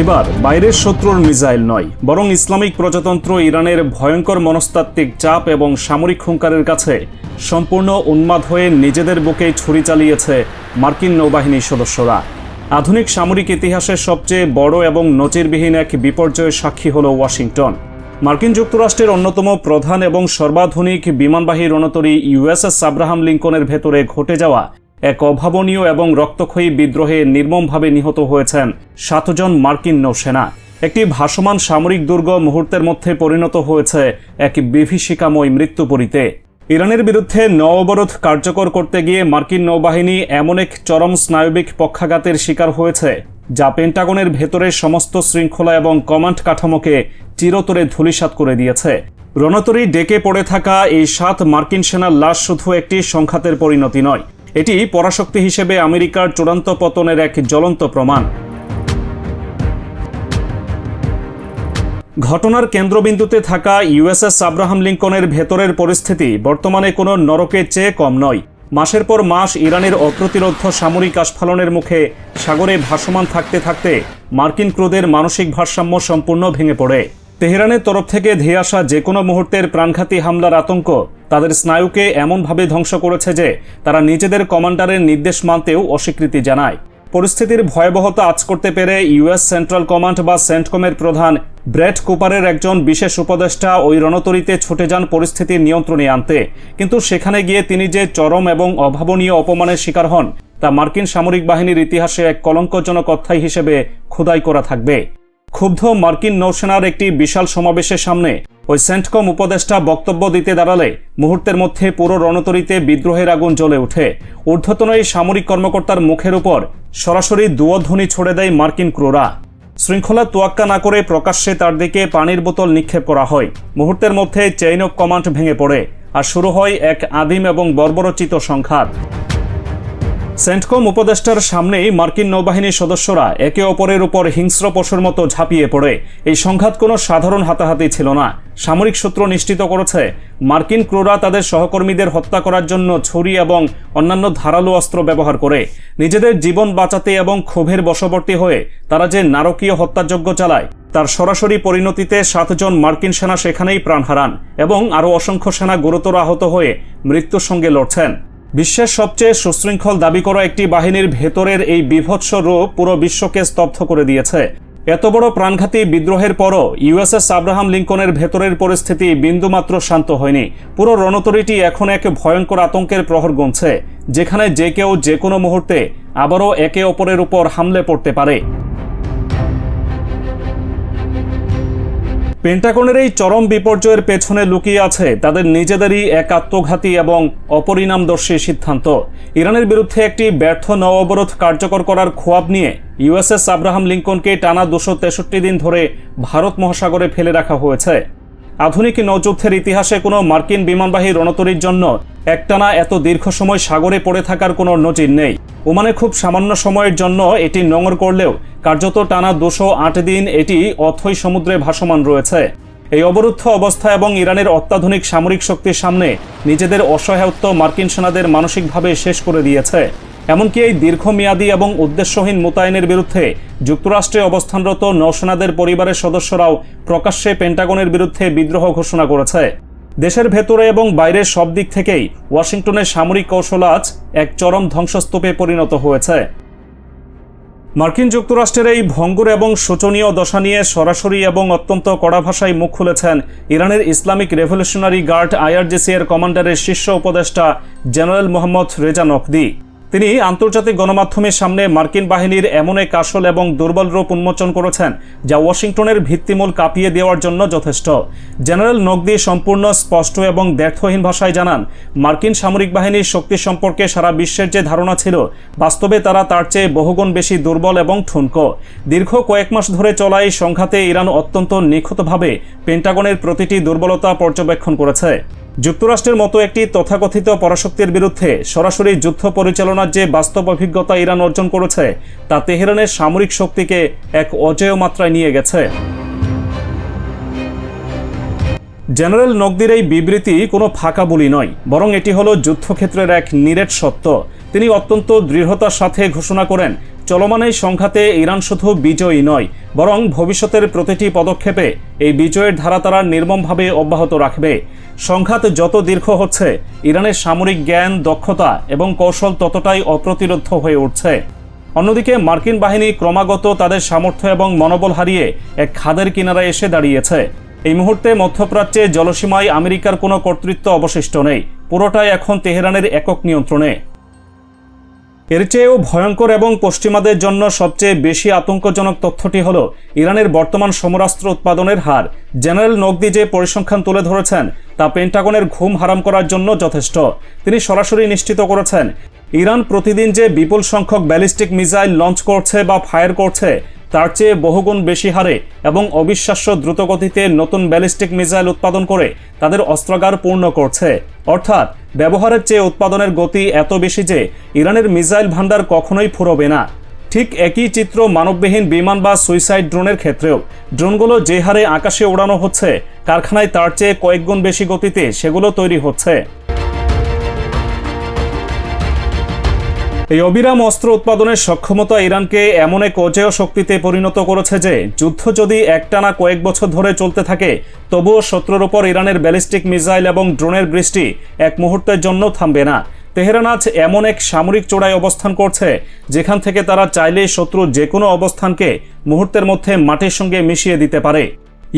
এবার বাইরের শত্রুর মিসাইল নয়, বরং ইসলামিক প্রজাতন্ত্র ইরানের ভয়ঙ্কর মনস্তাত্ত্বিক চাপ এবং সামরিক হুঙ্কারের কাছে সম্পূর্ণ উন্মাদ হয়ে নিজেদের বুকেই ছুরি চালিয়েছে মার্কিন নৌবাহিনীর সদস্যরা। আধুনিক সামরিক ইতিহাসের সবচেয়ে বড় এবং নজিরবিহীন এক বিপর্যয়ের সাক্ষী হল ওয়াশিংটন। মার্কিন যুক্তরাষ্ট্রের অন্যতম প্রধান এবং সর্বাধুনিক বিমানবাহী রণতরী ইউএসএস আব্রাহাম লিঙ্কনের ভেতরে ঘটে যাওয়া এক অভাবনীয় এবং রক্তক্ষয়ী বিদ্রোহে নির্মমভাবে নিহত হয়েছেন 7 জন মার্কিন নৌসেনা। একটি ভাসমান সামরিক দুর্গ মুহূর্তের মধ্যে পরিণত হয়েছে এক বিভীষিকাময় মৃত্যুপরীতে। ইরানের বিরুদ্ধে নৌ অবরোধ কার্যকর করতে গিয়ে মার্কিন নৌবাহিনী এমন এক চরম স্নায়বিক পক্ষাঘাতের শিকার হয়েছে যা পেন্টাগনের ভেতরের সমস্ত শৃঙ্খলা এবং কমান্ড কাঠামোকে চিরতরে ধূলিসাৎ করে দিয়েছে। রণতরী ডেকে পড়ে থাকা এই 7 মার্কিন সেনার লাশ শুধু একটি সংঘাতের পরিণতি নয়, এটি পরাশক্তি হিসেবে আমেরিকার চূড়ান্ত পতনের এক জ্বলন্ত প্রমাণ। ঘটনার কেন্দ্রবিন্দুতে থাকা ইউএসএস আব্রাহাম লিঙ্কনের ভেতরের পরিস্থিতি বর্তমানে কোনো নরকের চেয়ে কম নয়। মাসের পর মাস ইরানের অপ্রতিরোধ্য সামরিক আস্ফালনের মুখে সাগরে ভাসমান থাকতে থাকতে মার্কিন ক্রুদের মানসিক ভারসাম্য সম্পূর্ণ ভেঙে পড়ে। তেহরানের তরফ থেকে ধেয়ে আসা যে কোনো মুহূর্তের প্রাণঘাতী হামলার আতঙ্ক তাদের স্নায়ুকে এমনভাবে ধ্বংস করেছে যে তারা নিজেদের কমান্ডারের নির্দেশ মানতেও অস্বীকৃতি জানায়। পরিস্থিতির ভয়াবহতা আঁচ করতে পেরে ইউএস সেন্ট্রাল কমান্ড বা সেন্টকমের প্রধান ব্র্যাড কুপারের একজন বিশেষ উপদেষ্টা ওই রণতরীতে ছুটে যান পরিস্থিতির নিয়ন্ত্রণে আনতে, কিন্তু সেখানে গিয়ে তিনি যে চরম এবং অভাবনীয় অপমানের শিকার হন তা মার্কিন সামরিক বাহিনীর ইতিহাসে এক কলঙ্কজনক অধ্যায় হিসেবে খোদাই করা থাকবে। ক্ষুব্ধ মার্কিন নৌসেনার একটি বিশাল সমাবেশের সামনে ওই সেন্টকম উপদেষ্টা বক্তব্য দিতে দাঁড়ালে মুহূর্তের মধ্যে পুরো রণতরীতে বিদ্রোহের আগুন জ্বলে ওঠে। ঊর্ধ্বতন এই সামরিক কর্মকর্তার মুখের উপর সরাসরি দুয়োধ্বনি ছড়ে দেয় মার্কিন ক্রুরা। শৃঙ্খলা তোয়াক্কা না করে প্রকাশ্যে তার দিকে পানির বোতল নিক্ষেপ করা হয়। মুহূর্তের মধ্যে চেইন অফ কমান্ড ভেঙে পড়ে আর শুরু হয় এক আদিম এবং বর্বরচিত সংঘাত। সেন্টকম উপদেষ্টার সামনেই মার্কিন নৌবাহিনীর সদস্যরা একে অপরের উপর হিংস্র পশুর মতো ঝাঁপিয়ে পড়ে। এই সংঘাত কোনো সাধারণ হাতাহাতি ছিল না। সামরিক সূত্র নিশ্চিত করেছে মার্কিন ক্রুরা তাদের সহকর্মীদের হত্যা করার জন্য ছুরি এবং অন্যান্য ধারালো অস্ত্র ব্যবহার করে। নিজেদের জীবন বাঁচাতে এবং ক্ষোভের বশবর্তী হয়ে তারা যে নারকীয় হত্যাযজ্ঞ চালায় তার সরাসরি পরিণতিতে 7 জন মার্কিন সেনা সেখানেই প্রাণ হারান এবং আরও অসংখ্য সেনা গুরুতর আহত হয়ে মৃত্যুর সঙ্গে লড়ছেন। বিশ্বের সবচেয়ে সুশৃঙ্খল দাবি করা একটি বাহিনীর ভেতরের এই বীভৎস রূপ পুরো বিশ্বকে স্তব্ধ করে দিয়েছে। এত বড় প্রাণঘাতী বিদ্রোহের পরও ইউএসএস আব্রাহাম লিঙ্কনের ভেতরের পরিস্থিতি বিন্দুমাত্র শান্ত হয়নি। পুরো রণতরীটি এখন এক ভয়ঙ্কর আতঙ্কের প্রহর গুনছে, যেখানে যে কেউ যে কোনো মুহূর্তে আবারও একে অপরের উপর হামলে পড়তে পারে। পেন্টাগনের এই চরম বিপর্যয়ের পেছনে লুকিয়ে আছে তাদের নিজেদেরই এক আত্মঘাতী এবং অপরিণামদর্শী সিদ্ধান্ত। ইরানের বিরুদ্ধে একটি ব্যর্থ নৌ অবরোধ কার্যকর করার খোয়াব নিয়ে ইউএসএস আব্রাহাম লিঙ্কনকে টানা 263 দিন ধরে ভারত মহাসাগরে ফেলে রাখা হয়েছে। আধুনিক নৌযুদ্ধের ইতিহাসে কোনো মার্কিন বিমানবাহী রণতরীর জন্য একটানা এত দীর্ঘ সময় সাগরে পড়ে থাকার কোনো নজির নেই। ওমানে খুব সামান্য সময়ের জন্য এটি নোঙর করলেও কার্যত টানা 208 দিন এটি অথই সমুদ্রে ভাসমান রয়েছে। এই অবরুদ্ধ অবস্থা এবং ইরানের অত্যাধুনিক সামরিক শক্তির সামনে নিজেদের অসহায়ত্ব মার্কিন সেনাদের মানসিকভাবে শেষ করে দিয়েছে। এমনকি এই দীর্ঘমেয়াদী এবং উদ্দেশ্যহীন মোতায়েনের বিরুদ্ধে যুক্তরাষ্ট্রে অবস্থানরত নৌসেনাদের পরিবারের সদস্যরাও প্রকাশ্যে পেন্টাগনের বিরুদ্ধে বিদ্রোহ ঘোষণা করেছে। দেশের ভেতরে এবং বাইরের সব দিক থেকেই ওয়াশিংটনের সামরিক কৌশল আজ এক চরম ধ্বংসস্তূপে পরিণত হয়েছে। মার্কিন যুক্তরাষ্ট্রের এই ভঙ্গুর এবং শোচনীয় দশা নিয়ে সরাসরি এবং অত্যন্ত কড়া ভাষায় মুখ খুলেছেন ইরানের ইসলামিক রেভলিউশনারি গার্ড IRGC এর কমান্ডারের শীর্ষ উপদেষ্টা জেনারেল মোহাম্মদ রেজা নকদি। তিনি আন্তর্জাতিক গণমাধ্যমের সামনে মার্কিন বাহিনীর এমন এক আসল এবং দুর্বল রূপ উন্মোচন করেছেন যা ওয়াশিংটনের ভিত্তিমূল কাঁপিয়ে দেওয়ার জন্য যথেষ্ট। জেনারেল নকদি সম্পূর্ণ স্পষ্ট এবং দ্ব্যর্থহীন ভাষায় জানান, মার্কিন সামরিক বাহিনীর শক্তি সম্পর্কে সারা বিশ্বের যে ধারণা ছিল বাস্তবে তারা তার চেয়ে বহুগুণ বেশি দুর্বল এবং ঠুনকো। দীর্ঘ কয়েক মাস ধরে চলা এই সংঘাতে ইরান অত্যন্ত নিখুঁতভাবে পেন্টাগনের প্রতিটি দুর্বলতা পর্যবেক্ষণ করেছে। যুক্তরাষ্ট্রের মতো একটি তথাকথিত পরাশক্তির বিরুদ্ধে সরাসরি যুদ্ধ পরিচালনার যে বাস্তব অভিজ্ঞতা ইরান অর্জন করেছে তা তেহরানের সামরিক শক্তিকে এক অজেয় মাত্রায় নিয়ে গেছে। জেনারেল নকদির এই বিবৃতি কোনো ফাঁকা বলি নয়, বরং এটি হলো যুদ্ধক্ষেত্রের এক নিরেট সত্য। তিনি অত্যন্ত দৃঢ়তার সাথে ঘোষণা করেন চলমান এই সংঘাতে ইরান শুধু বিজয়ী নয়, বরং ভবিষ্যতের প্রতিটি পদক্ষেপে এই বিজয়ের ধারা তারা নির্মমভাবে অব্যাহত রাখবে। সংঘাত যত দীর্ঘ হচ্ছে, ইরানের সামরিক জ্ঞান, দক্ষতা এবং কৌশল ততটাই অপ্রতিরোধ্য হয়ে উঠছে। অন্যদিকে মার্কিন বাহিনী ক্রমাগত তাদের সামর্থ্য এবং মনোবল হারিয়ে এক খাদের কিনারায় এসে দাঁড়িয়েছে। এই মুহূর্তে মধ্যপ্রাচ্যে জলসীমায় আমেরিকার কোনো কর্তৃত্ব অবশিষ্ট নেই, পুরোটাই এখন তেহরানের একক নিয়ন্ত্রণে। এর চেয়েও ভয়ঙ্কর এবং পশ্চিমাদের জন্য সবচেয়ে বেশি আতঙ্কজনক তথ্যটি হল ইরানের বর্তমান সমরাস্ত্র উৎপাদনের হার। জেনারেল নকদি যে পরিসংখ্যান তুলে ধরেছেন তা পেন্টাগনের ঘুম হারাম করার জন্য যথেষ্ট। তিনি সরাসরি নিশ্চিত করেছেন, ইরান প্রতিদিন যে বিপুল সংখ্যক ব্যালিস্টিক মিসাইল লঞ্চ করছে বা ফায়ার করছে, তার চেয়ে বহুগুণ বেশি হারে এবং অবিশ্বাস্য দ্রুতগতিতে নতুন ব্যালিস্টিক মিসাইল উৎপাদন করে তাদের অস্ত্রাগার পূর্ণ করছে। অর্থাৎ ব্যবহারের চেয়ে উৎপাদনের গতি এত বেশি যে ইরানের মিসাইল ভান্ডার কখনোই ফুরোবে না। ঠিক একই চিত্র মানববিহীন বিমান বা সুইসাইড ড্রোনের ক্ষেত্রেও। ড্রোনগুলো যে হারে আকাশে ওড়ানো হচ্ছে, কারখানায় তার চেয়ে কয়েকগুণ বেশি গতিতে সেগুলো তৈরি হচ্ছে। এই অবিরাম অস্ত্র উৎপাদনের সক্ষমতা ইরানকে এমন এক অজেয় শক্তিতে পরিণত করেছে যে যুদ্ধ যদি একটানা কয়েক বছর ধরে চলতে থাকে, তবুও শত্রুর উপর ইরানের ব্যালিস্টিক মিসাইল এবং ড্রোনের বৃষ্টি এক মুহূর্তের জন্য থামবে না। তেহরান আজ এমন এক সামরিক চূড়ায় অবস্থান করছে যেখান থেকে তারা চাইলেই শত্রুর যে কোনো অবস্থানকে মুহূর্তের মধ্যে মাটির সঙ্গে মিশিয়ে দিতে পারে।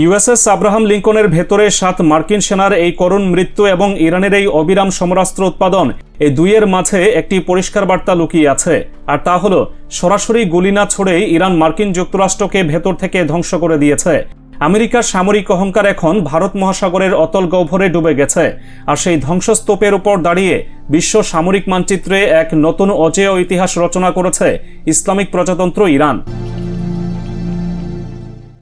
ইউএসএস আব্রাহাম লিঙ্কনের ভেতরে 7 মার্কিন সেনার এই করুণ মৃত্যু এবং ইরানের এই অবিরাম সমরাস্ত্র উৎপাদন, এই দুইয়ের মাঝে একটি পরিষ্কার বার্তা লুকিয়ে আছে, আর তা হলো সরাসরি গুলি না ছড়েই ইরান মার্কিন যুক্তরাষ্ট্রকে ভেতর থেকে ধ্বংস করে দিয়েছে। আমেরিকার সামরিক অহংকার এখন ভারত মহাসাগরের অতল গহ্বরে ডুবে গেছে, আর সেই ধ্বংসস্তূপের উপর দাঁড়িয়ে বিশ্ব সামরিক মানচিত্রে এক নতুন অজেয় ইতিহাস রচনা করেছে ইসলামিক প্রজাতন্ত্র ইরান।